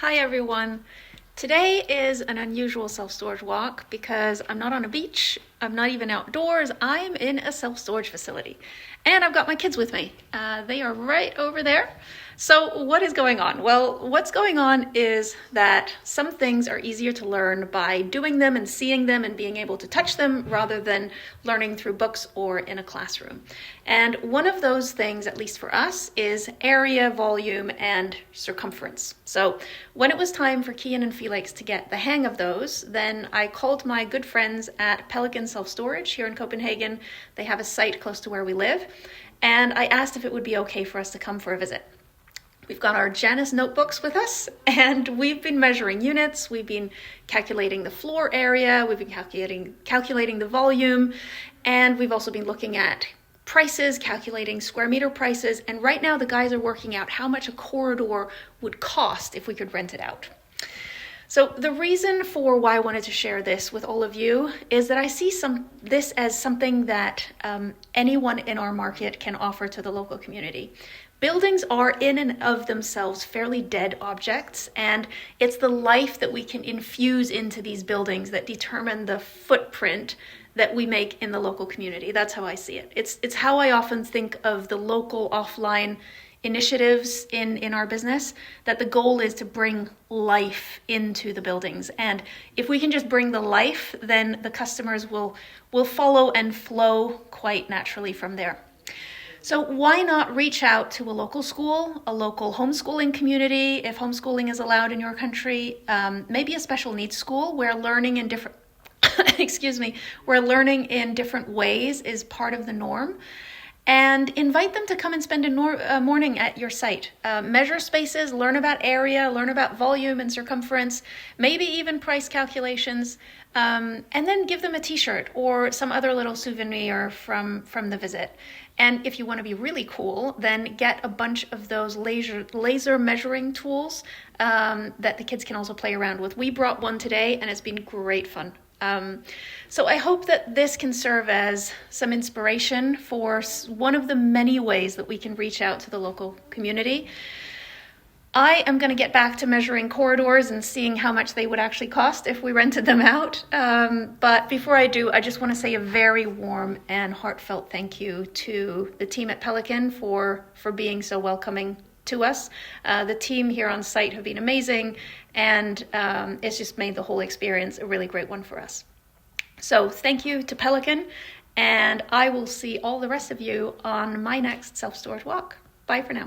Hi everyone. Today is an unusual self-storage walk because I'm not on a beach, I'm not even outdoors, I'm in a self-storage facility. And I've got my kids with me. They are right over there. So what is going on? Well, what's going on is that some things are easier to learn by doing them and seeing them and being able to touch them rather than learning through books or in a classroom. And one of those things, at least for us, is area, volume, and circumference. So when it was time for Kian and Felix to get the hang of those, then I called my good friends at Pelican Self-Storage here in Copenhagen. They have a site close to where we live. And I asked if it would be okay for us to come for a visit. We've got our Janus notebooks with us, and we've been measuring units, we've been calculating the floor area, we've been calculating the volume, and we've also been looking at prices, calculating square meter prices, and right now the guys are working out how much a corridor would cost if we could rent it out. So the reason for why I wanted to share this with all of you is that I see this as something that anyone in our market can offer to the local community. Buildings are in and of themselves fairly dead objects, and it's the life that we can infuse into these buildings that determine the footprint that we make in the local community. That's how I see it. It's how I often think of the local offline initiatives in our business, that the goal is to bring life into the buildings. And if we can just bring the life, then the customers will follow and flow quite naturally from there. So why not reach out to a local school, a local homeschooling community, if homeschooling is allowed in your country, maybe a special needs school where learning in different, where learning in different ways is part of the norm, and invite them to come and spend a morning at your site. Measure spaces, learn about area, learn about volume and circumference, maybe even price calculations, and then give them a t-shirt or some other little souvenir from the visit. And if you want to be really cool, then get a bunch of those laser measuring tools that the kids can also play around with. We brought one today and it's been great fun. So I hope that this can serve as some inspiration for one of the many ways that we can reach out to the local community. I am going to get back to measuring corridors and seeing how much they would actually cost if we rented them out. But before I do, I just want to say a very warm and heartfelt thank you to the team at Pelican for being so welcoming to us. The team here on site have been amazing, and it's just made the whole experience a really great one for us. So thank you to Pelican, and I will see all the rest of you on my next self-storage walk. Bye for now.